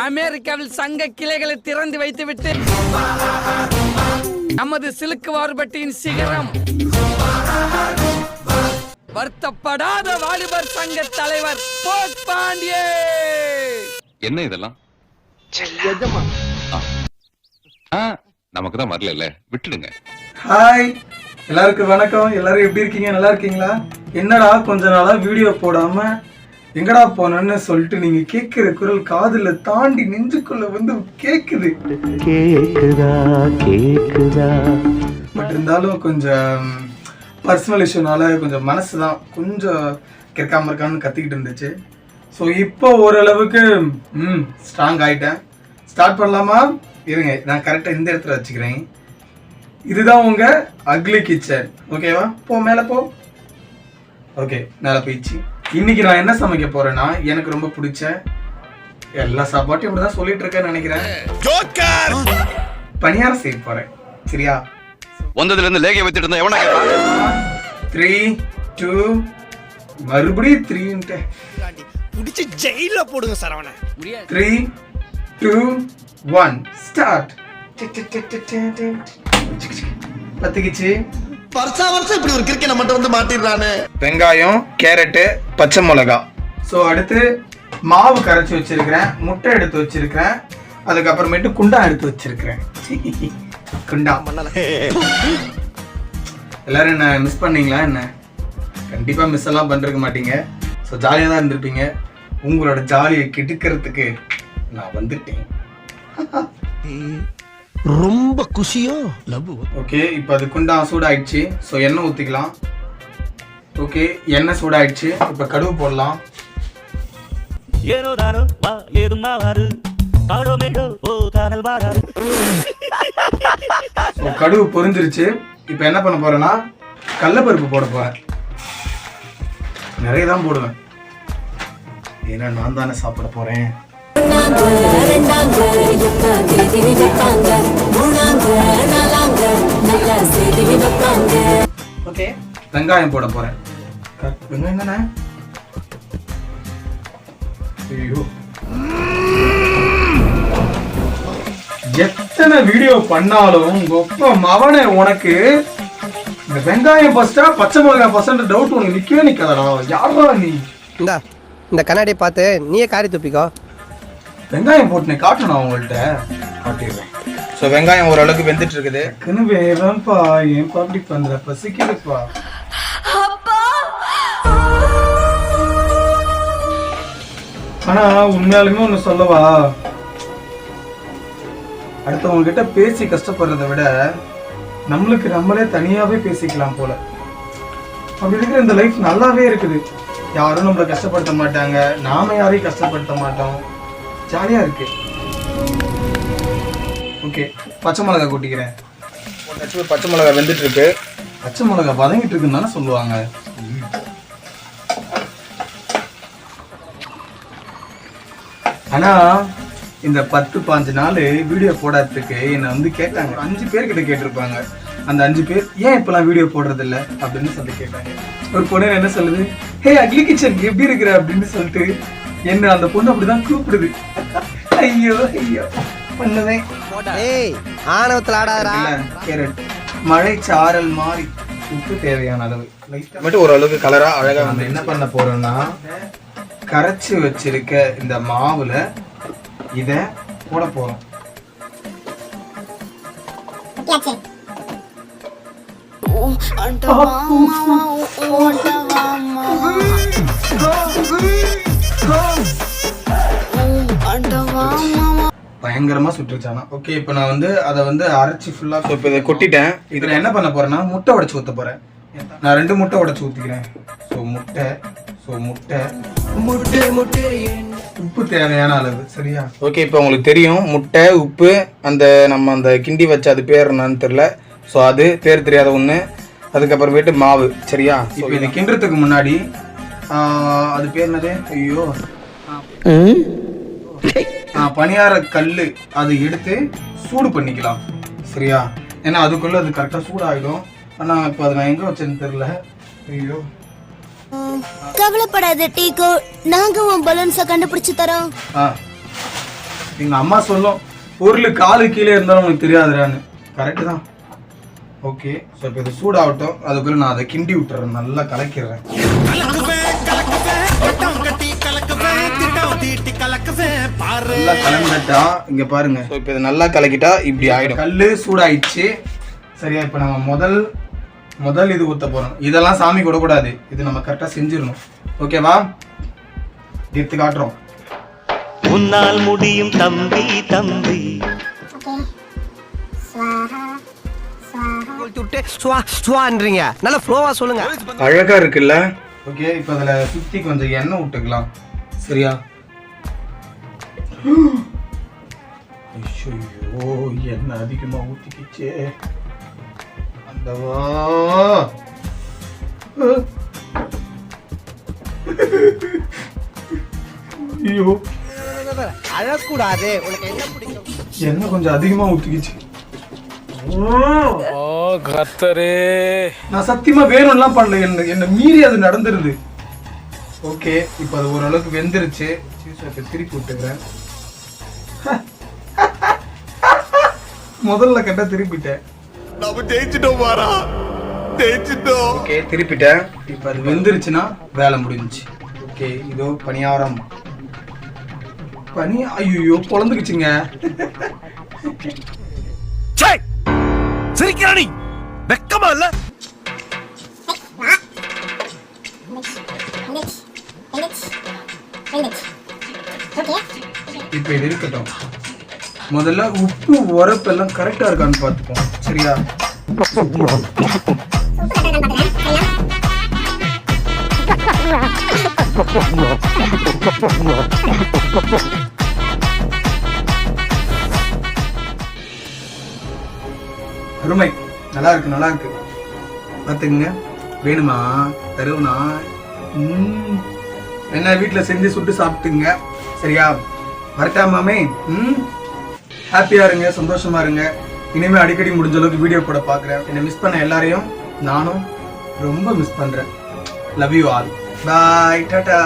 அமெரிக்காவில் சங்க கிளைகளை திறந்து வைத்துவிட்டு நமது சிலுக்கு வார்பட்டியின் சிகரம் வருத்தப்படாத வாலிபர் சங்க தலைவர் போப்பாண்டியே. என்ன இதெல்லாம் நமக்கு தான் வரல, விட்டுடுங்க. ஹாய் எல்லாருக்கும் வணக்கம். எல்லாரும் எப்படி இருக்கீங்க? நல்லா இருக்கீங்களா? என்னடா கொஞ்ச நாளா வீடியோ போடாம எங்கடா போனன்னு சொல்லிட்டு நீங்க கேட்கிற குரல் காதுல தாண்டி நெஞ்சுக்குள்ள வந்து கேக்குது. பட் இருந்தாலும் கொஞ்சம் பர்சனல் இஷ்யூனால கொஞ்சம் மனசுதான் கொஞ்சம் கேட்காம இருக்கான்னு கத்திக்கிட்டு இருந்துச்சு. ஸோ இப்போ ஓரளவுக்கு ஸ்ட்ராங் ஆயிட்டேன். ஸ்டார்ட் பண்ணலாமா? இருங்க, நான் கரெக்டாக இந்த இடத்துல வச்சுக்கிறேன். இதுதான் உங்க அக்லி கிச்சன். ஓகேவா? போ மேலே போ. ஓகே, மேலே போயிடுச்சு. இன்னைக்கு நான் என்ன சமைக்க போறேன்னா, எனக்கு ரொம்ப பிடிச்ச எல்லா சாப்பாட்டையும் இப்படிதான் சொல்லிட்டு இருக்கேன்னு நினைக்கிறேன். பணியாரம் செய்ய போறேன். சரியா? வந்ததுல இருந்து லேகை வச்சிட்டு இருந்தா எவனா 3 2 மறுபடியும் 3 புடிச்சு ஜெயில போடுங்க சரவண. 3 2 1 ஸ்டார்ட். பத்திக்கிச்சு. வருஷம் இப்படி ஒரு கிரிக்கெட் மட்டும் வந்து மாட்டிடுறானே. வெங்காயம், கேரட்டு, பச்சை மிளகா. ஸோ அடுத்து மாவு கரைச்சி வச்சிருக்கிறேன், முட்டை எடுத்து வச்சிருக்கிறேன், அதுக்கப்புறமேட்டு குண்டா எடுத்து வச்சிருக்கிறேன். குண்டா எல்லாரும் என்ன மிஸ் பண்ணீங்களா? என்ன கண்டிப்பா மிஸ் எல்லாம் பண்ணிருக்க மாட்டீங்க. ஸோ ஜாலியாக தான் இருந்திருப்பீங்க. உங்களோட ஜாலியை கெடுக்கிறதுக்கு நான் வந்துட்டேன். ரொம்ப குஷியோ லவ். ஓகே, இப்போ அது குண்டா சூடாயிடுச்சு. ஸோ எண்ணெய் ஊற்றிக்கலாம். ஓகே, எண்ணெய் சூடாயிடுச்சு. இப்போ கடுகு போடலாம். கடுகு பொரிஞ்சிருச்சு. இப்போ என்ன பண்ண போறேன்னா கடலைப்பருப்பு போட போறேன். நிறைய தான் போடுவேன், ஏன்னா நான் தானே சாப்பிட போறேன். ஓகே, வெங்காயம் போட போறேன். வெங்காயம் என்னண்ணே? ஐயோ, எத்தனை வீடியோ பண்ணாலும் உங்க மவனே உனக்கு இந்த வெங்காயம் ஃபர்ஸ்டா பச்சை மிளகாய் ஃபர்ஸ்ட் டவுட் உனக்கு நிக்கவே நிக்காதடா. யாரா நீ? இந்த கண்ணாடியை பார்த்து நீயே காரி துப்பிக்கோ. வெங்காயம் போட்டு காட்டணும் அவங்கள்ட்ட. காட்டிடுறேன். ஸோ வெங்காயம் ஓரளவுக்கு வெந்துட்டு இருக்குது. வேணும்ப்பா, ஏன் அப்படி பண்ற? பசிக்குதுப்பா. ஆனா உண்மையாலுமே ஒண்ணு சொல்லவா, அடுத்தவங்க கிட்ட பேசி கஷ்டப்படுறதை விட நம்மளுக்கு நம்மளே தனியாவே பேசிக்கலாம் போல. அப்படி இருக்கிற இந்த லைஃப் நல்லாவே இருக்குது. யாரும் நம்மளை கஷ்டப்படுத்த மாட்டாங்க, நாம யாரையும் கஷ்டப்படுத்த மாட்டோம். ஜாலியா இருக்கு. ஓகே, பச்சை மிளகாய் கூட்டிக்கிறேன். பச்சை மிளகாய் வெந்துட்டு இருக்கு. பச்சை மிளகாய் வதங்கிட்டு இருக்குன்னு தானே சொல்லுவாங்க. ஆனா இந்த 10-15 நாள் வீடியோ போடாததுக்கு என்னை வந்து கேட்டாங்க. 5 பேர்கிட்ட கேட்டிருப்பாங்க. அந்த 5 பேர் ஏன் இப்பெல்லாம் வீடியோ போடுறது இல்லை அப்படின்னு சொல்லி கேட்டாங்க. ஒரு பொண்ணு என்ன சொல்லுது, ஹே அக்லி கிச்சன் எப்படி இருக்கிற அப்படின்னு சொல்லிட்டு என்ன அந்த பொண்ணு அப்படிதான் கூப்பிடுது. ஐயோ ஐயோ பண்ணுவேன். ஆணவத்தில் ஆடாதா. கேரட், மழை சாரல் மாதிரி. உப்பு தேவையான அளவு மட்டும் ஓரளவுக்கு கலரா அழகா வந்து என்ன பண்ண போறோம்னா, கரைச்சி வச்சிருக்க இந்த மாவுல இத போட போறோம். பயங்கரமா சுட்டுருச்சானா. ஓகே, இப்போ நான் வந்து அதை வந்து அரைச்சி ஃபுல்லா இப்போ இதை கொட்டிட்டேன். இதுல என்ன பண்ண போறேன்னா முட்டை உடைச்சு ஊத்த போறேன். நான் 2 முட்டை உடைச்சு ஊத்திக்கிறேன். முட்டை உப்பு தேவையான அளவு. சரியா? ஓகே, இப்போ உங்களுக்கு தெரியும் முட்டை, உப்பு, அந்த நம்ம அந்த கிண்டி வச்ச அது பேர் என்னன்னு தெரியல. ஸோ அது பேர் தெரியாத ஒன்று. அதுக்கப்புறமேட்டு மாவு. சரியா? இப்போ இது கிண்டுறதுக்கு முன்னாடி அது பேர் என்னது? ஐயோ, பணியார கல்லு அது எடுத்து சூடு பண்ணிக்கலாம். சரியா? ஏன்னா அதுக்குள்ள அது கரெக்டாக சூடாகிடும். ஆனால் இப்போ அதை நான் எங்கே வச்சேன்னு தெரியல. ஐயோ, கவலைப்படாத டீகோ, நாங்க உன் பலூன்ஸ கண்டுபிடிச்சு தரோம். எங்க அம்மா சொல்லும் பொருள் காலு கீழே இருந்தாலும் உனக்கு தெரியாதுடான்னு. கரெக்டு தான். ஓகே, ஸோ இப்போ இது சூடாகட்டும். அதுக்குள்ள நான் அதை கிண்டி விட்டுறேன், நல்லா கலக்கிடுறேன். நல்லா கலந்துட்டா இங்க பாருங்க. ஸோ இப்போ இது நல்லா கலக்கிட்டா இப்படி ஆயிடும். கல்லு சூடாயிடுச்சு. சரியா, இப்போ நம்ம முதல் இது ஊற்ற போறோம். இதெல்லாம் சாமி கொடுக்கூடாது, இது நம்ம கரெக்டாக செஞ்சிடணும். ஓகேவா? எடுத்து காட்டுறோம். உன்னால் முடியும் தம்பி தம்பி. சுவான்றீங்க, நல்லா ஃப்ளோவா சொல்லுங்க. அழகா இருக்குல்ல? ஓகே, இப்போ அதுல சுத்தி கொஞ்சம் எண்ணெய் விட்டுக்கலாம். சரியா? ஐயோ, எண்ணெய் அதிகமா ஊத்திக்கிச்சே. அந்தவா ஐயோ, அழக்கூடாது. உனக்கு என்ன பிடிக்கும்? எண்ணெய் கொஞ்சம் அதிகமா ஊத்திக்கிச்சு. நான் சத்தியமா வேணும்லாம் பண்ணல, என்ன மீறி அது நடந்துருது. ஓகே, இப்போ அது ஓரளவுக்கு வெந்துருச்சு. திருப்பி விட்டுக்கிறேன். முதல்ல கட்ட திருப்பிட்டேன். நம்ம ஜெயிச்சிட்டோம் மாறா, ஜெயிச்சிட்டோம். ஓகே, திருப்பிட்டேன். இப்போ அது வெந்துருச்சுன்னா வேலை முடிஞ்சுச்சு. ஓகே, இதோ பணியாரம். ஐயோ, பொழந்துக்குச்சுங்க. சிரிக்கிறானி, வெக்கமா இல்ல? இப்போ இது இருக்கட்டும். முதல்ல உப்பு உரப்பு எல்லாம் கரெக்டா இருக்கான்னு பார்த்துப்போம். சரியா? அருமை, நல்லா இருக்கு, நல்லா இருக்கு. பார்த்துக்குங்க. வேணுமா? தருவனா? என்ன வீட்டில் செஞ்சு சுட்டு சாப்பிட்டுங்க. சரியா? மறக்காமே ஹாப்பியா இருங்க, சந்தோஷமா இருங்க. இனிமே அடிக்கடி முடிஞ்ச அளவுக்கு வீடியோ கூட பார்க்குறேன். என்னை மிஸ் பண்ண எல்லாரையும் நானும் ரொம்ப மிஸ் பண்றேன். Love you all. Bye, Tata.